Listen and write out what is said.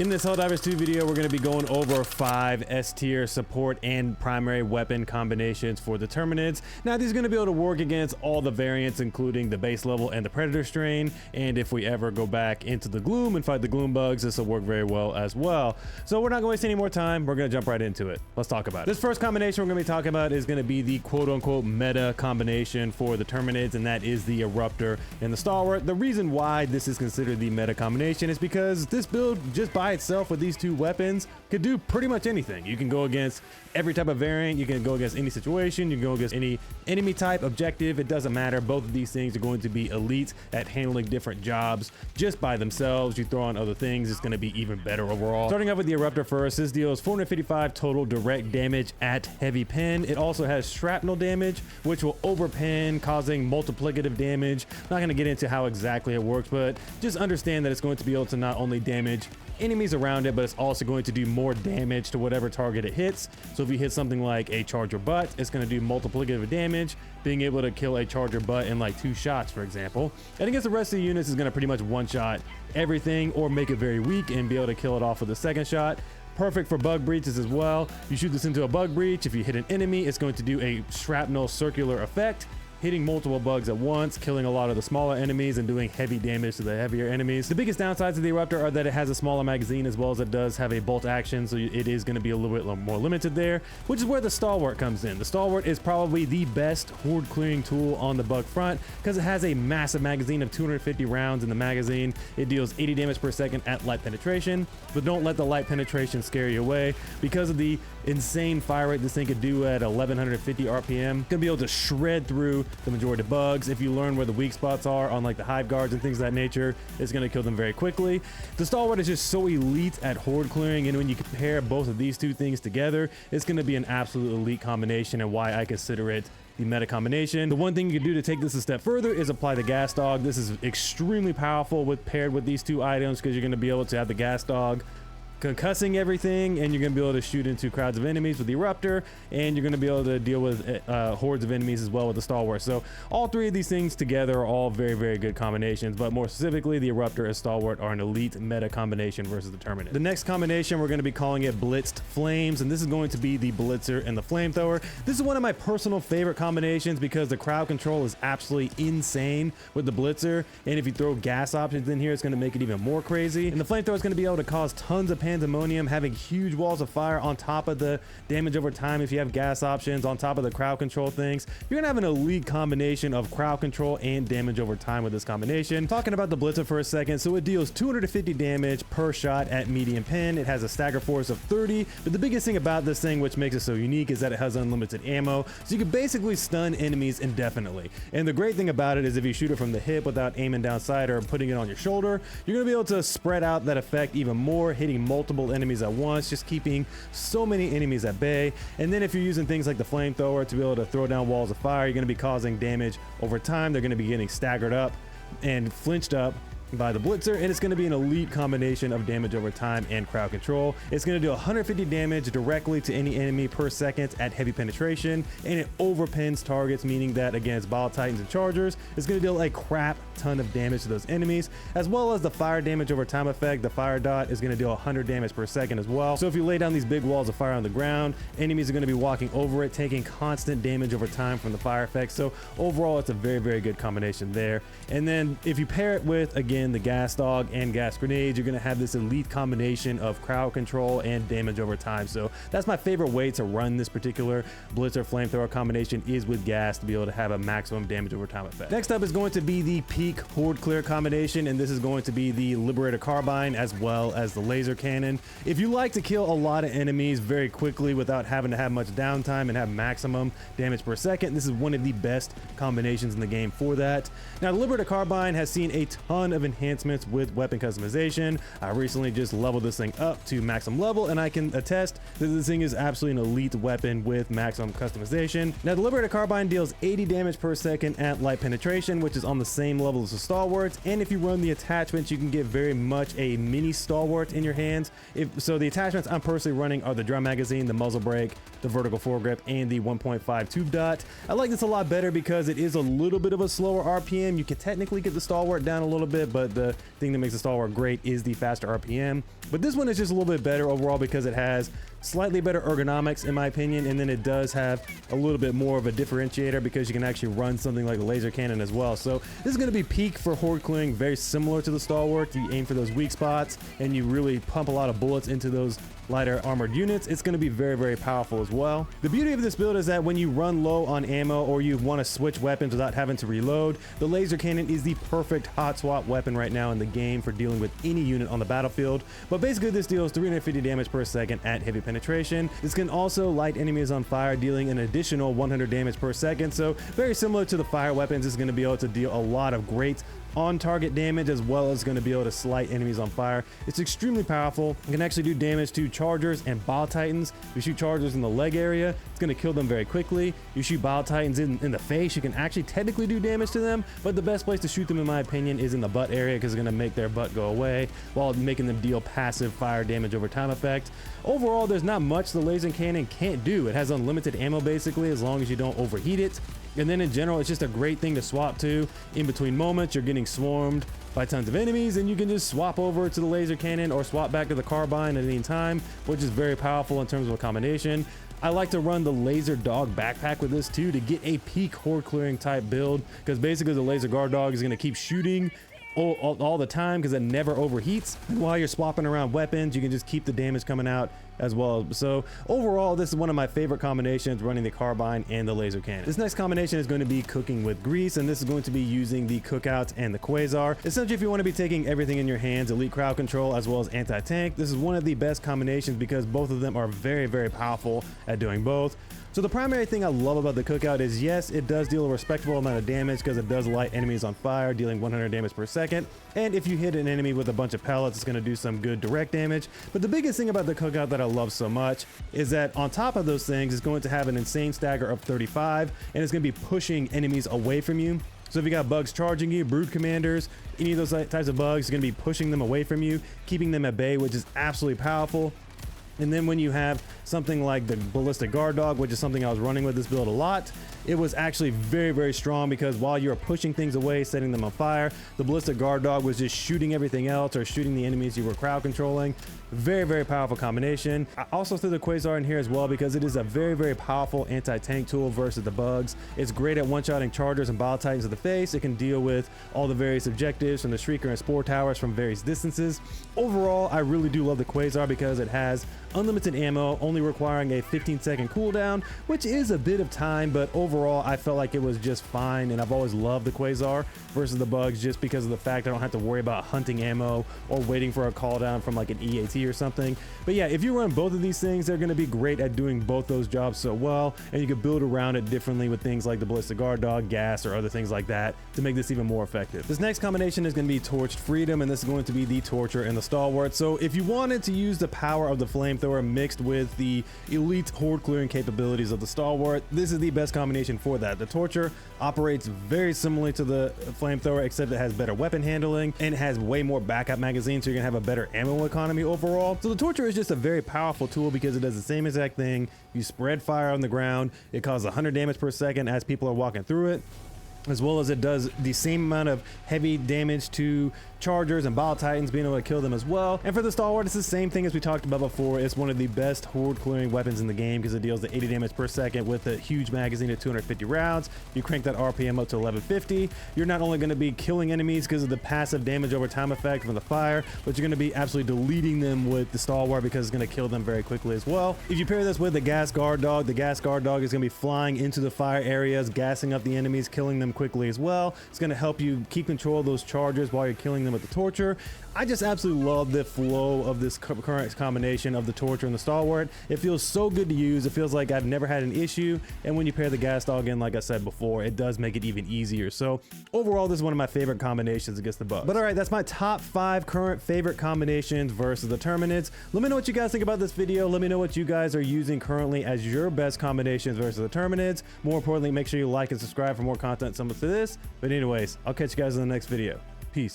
In this Helldivers 2 video, we're going to be going over 5 S-tier support and primary weapon combinations for the Terminids. Now, these are going to be able to work against all the variants, including the base level and the Predator strain. And if we ever go back into the Gloom and fight the Gloom bugs, this will work very well as well. So we're not going to waste any more time. We're going to jump right into it. Let's talk about it. This first combination we're going to be talking about is going to be the quote-unquote meta combination for the Terminids, and that is the Eruptor and the Stalwart. The reason why this is considered the meta combination is because this build, just by itself with these two weapons, could do pretty much anything. You can go against every type of variant, you can go against any situation, you can go against any enemy type, objective, it doesn't matter. Both of these things are going to be elite at handling different jobs just by themselves. You throw on other things, it's going to be even better overall. Starting off with the Eruptor first, this deals 455 total direct damage at heavy pen. It also has shrapnel damage, which will overpen, causing multiplicative damage. Not going to get into how exactly it works, but just understand that it's going to be able to not only damage enemies around it, but it's also going to do more damage to whatever target it hits. So if you hit something like a charger butt, it's going to do multiplicative damage, being able to kill a charger butt in like 2 shots, for example. And against the rest of the units, is going to pretty much one-shot everything or make it very weak and be able to kill it off with a second shot. Perfect for bug breaches as well. You shoot this into a bug breach, if you hit an enemy, it's going to do a shrapnel circular effect, hitting multiple bugs at once, killing a lot of the smaller enemies and doing heavy damage to the heavier enemies. The biggest downsides of the Eruptor are that it has a smaller magazine, as well as it does have a bolt action, so it is going to be a little bit more limited there, which is where the Stalwart comes in. The Stalwart is probably the best horde clearing tool on the bug front because it has a massive magazine of 250 rounds in the magazine. It deals 80 damage per second at light penetration, but don't let the light penetration scare you away. Because of the insane fire rate this thing could do at 1150 RPM, it's gonna be able to shred through the majority of bugs. If you learn where the weak spots are on like the hive guards and things of that nature, it's going to kill them very quickly. The Stalwart is just so elite at horde clearing, and when you compare both of these two things together, it's going to be an absolute elite combination, and why I consider it the meta combination. The one thing you can do to take this a step further is apply the gas dog. This is extremely powerful paired with these two items, because you're going to be able to have the gas dog concussing everything, and you're going to be able to shoot into crowds of enemies with the Eruptor, and you're going to be able to deal with hordes of enemies as well with the Stalwart. So all three of these things together are all very, very good combinations, but more specifically, the Eruptor and Stalwart are an elite meta combination versus the Terminid. The next combination, we're going to be calling it Blitzed Flames, and this is going to be the Blitzer and the Flamethrower. This is one of my personal favorite combinations because the crowd control is absolutely insane with the Blitzer, and if you throw gas options in here, it's going to make it even more crazy. And the Flamethrower is going to be able to cause tons of pandemonium, having huge walls of fire on top of the damage over time. If you have gas options on top of the crowd control things, you're gonna have an elite combination of crowd control and damage over time with this combination. Talking about the Blitzer for a second, so it deals 250 damage per shot at medium pen. It has a stagger force of 30, but the biggest thing about this thing, which makes it so unique, is that it has unlimited ammo, so you can basically stun enemies indefinitely. And the great thing about it is if you shoot it from the hip without aiming down sight or putting it on your shoulder, you're gonna be able to spread out that effect even more, hitting multiple enemies at once, just keeping so many enemies at bay. And then if you're using things like the Flamethrower to be able to throw down walls of fire, you're going to be causing damage over time. They're going to be getting staggered up and flinched up by the Blitzer, and it's going to be an elite combination of damage over time and crowd control. It's going to do 150 damage directly to any enemy per second at heavy penetration, and it overpins targets, meaning that against Bile Titans and Chargers, it's going to deal a crap ton of damage to those enemies, as well as the fire damage over time effect. The fire dot is going to deal 100 damage per second as well. So if you lay down these big walls of fire on the ground, enemies are going to be walking over it, taking constant damage over time from the fire effect. So overall, it's a very, very good combination there. And then if you pair it with, again, the gas dog and gas grenades, you're going to have this elite combination of crowd control and damage over time. So that's my favorite way to run this particular Blitzer Flamethrower combination, is with gas, to be able to have a maximum damage over time effect. Next up is going to be the peak horde clear combination, and this is going to be the Liberator Carbine as well as the laser cannon. If you like to kill a lot of enemies very quickly without having to have much downtime and have maximum damage per second, this is one of the best combinations in the game for that. Now, the Liberator Carbine has seen a ton of enhancements with weapon customization. I recently just leveled this thing up to maximum level, and I can attest that this thing is absolutely an elite weapon with maximum customization. Now, the Liberator Carbine deals 80 damage per second at light penetration, which is on the same level as the Stalwarts, and if you run the attachments, you can get very much a mini Stalwart in your hands. So the attachments I'm personally running are the drum magazine, the muzzle brake, the vertical foregrip, and the 1.5 tube dot. I like this a lot better because it is a little bit of a slower RPM. You can technically get the Stalwart down a little bit, but the thing that makes the Stalwart great is the faster RPM. But this one is just a little bit better overall because it has slightly better ergonomics in my opinion, and then it does have a little bit more of a differentiator because you can actually run something like the laser cannon as well. So this is going to be peak for horde clearing, very similar to the Stalwart. You aim for those weak spots and you really pump a lot of bullets into those lighter armored units. It's going to be very, very powerful as well. The beauty of this build is that when you run low on ammo or you want to switch weapons without having to reload, the laser cannon is the perfect hot swap weapon right now in the game for dealing with any unit on the battlefield. But basically this deals 350 damage per second at heavy penetration. This can also light enemies on fire, dealing an additional 100 damage per second. So very similar to the fire weapons, it's going to be able to deal a lot of great on-target damage as well as going to be able to light enemies on fire. It's extremely powerful. It can actually do damage to chargers and bile titans. If you shoot chargers in the leg area, it's going to kill them very quickly. You shoot bile titans in the face, you can actually technically do damage to them, but the best place to shoot them in my opinion is in the butt area because it's going to make their butt go away while making them deal passive fire damage over time effect. Overall, there's not much the laser cannon can't do. It has unlimited ammo basically as long as you don't overheat it. And then in general, it's just a great thing to swap to. In between moments, you're getting swarmed by tons of enemies and you can just swap over to the laser cannon or swap back to the carbine at any time, which is very powerful in terms of a combination. I like to run the laser dog backpack with this too to get a peak horde clearing type build, because basically the laser guard dog is going to keep shooting all the time because it never overheats. And while you're swapping around weapons, you can just keep the damage coming out as well. So overall, this is one of my favorite combinations, running the carbine and the laser cannon. This next combination is going to be cooking with grease, and this is going to be using the cookout and the quasar. Essentially, if you want to be taking everything in your hands, elite crowd control as well as anti-tank, this is one of the best combinations because both of them are very, very powerful at doing both. So the primary thing I love about the cookout is, yes, it does deal a respectable amount of damage because it does light enemies on fire, dealing 100 damage per second. And if you hit an enemy with a bunch of pellets, it's going to do some good direct damage. But the biggest thing about the cookout that I love so much is that on top of those things, it's going to have an insane stagger of 35, and it's going to be pushing enemies away from you. So if you got bugs charging you, brood commanders, any of those types of bugs, it's going to be pushing them away from you, keeping them at bay, which is absolutely powerful. And then when you have something like the ballistic guard dog, which is something I was running with this build a lot, it was actually very, very strong because while you're pushing things away, setting them on fire, the ballistic guard dog was just shooting everything else or shooting the enemies you were crowd controlling. Very, very powerful combination. I also threw the quasar in here as well because it is a very, very powerful anti-tank tool versus the bugs. It's great at one-shotting chargers and bile titans to the face. It can deal with all the various objectives from the Shrieker and Spore towers from various distances. Overall, I really do love the quasar because it has unlimited ammo, only requiring a 15-second cooldown, which is a bit of time, but overall I felt like it was just fine, and I've always loved the quasar versus the bugs just because of the fact I don't have to worry about hunting ammo or waiting for a call down from like an EAT or something. But yeah, if you run both of these things, they're going to be great at doing both those jobs so well, and you can build around it differently with things like the ballistic guard dog, gas, or other things like that to make this even more effective. This next combination is going to be Torched Freedom, and this is going to be the Torture and the Stalwart. So if you wanted to use the power of the flamethrower mixed with the elite horde clearing capabilities of the Stalwart, this is the best combination for that. The Torture operates very similarly to the flamethrower, except it has better weapon handling and it has way more backup magazines, so you're gonna have a better ammo economy overall. So the Torture is just a very powerful tool because it does the same exact thing. You spread fire on the ground, it causes 100 damage per second as people are walking through it, as well as it does the same amount of heavy damage to chargers and bile titans, being able to kill them as well. And for the Stalwart, it's the same thing as we talked about before. It's one of the best horde clearing weapons in the game because it deals the 80 damage per second with a huge magazine of 250 rounds. You crank that RPM up to 1150. You're not only going to be killing enemies because of the passive damage over time effect from the fire, but you're going to be absolutely deleting them with the Stalwart because it's going to kill them very quickly as well. If you pair this with the gas guard dog is going to be flying into the fire areas, gassing up the enemies, killing them quickly as well. It's going to help you keep control of those chargers while you're killing them with the Torture. I just absolutely love the flow of this current combination of the Torture and the Stalwart. It feels so good to use. It feels like I've never had an issue, and when you pair the gas dog in, like I said before, it does make it even easier. So overall, this is one of my favorite combinations against the bugs. But all right, that's my top 5 current favorite combinations versus the Terminids. Let me know what you guys think about this video. Let me know what you guys are using currently as your best combinations versus the Terminids. More importantly, make sure you like and subscribe for more content similar to this. But anyways, I'll catch you guys in the next video. Peace.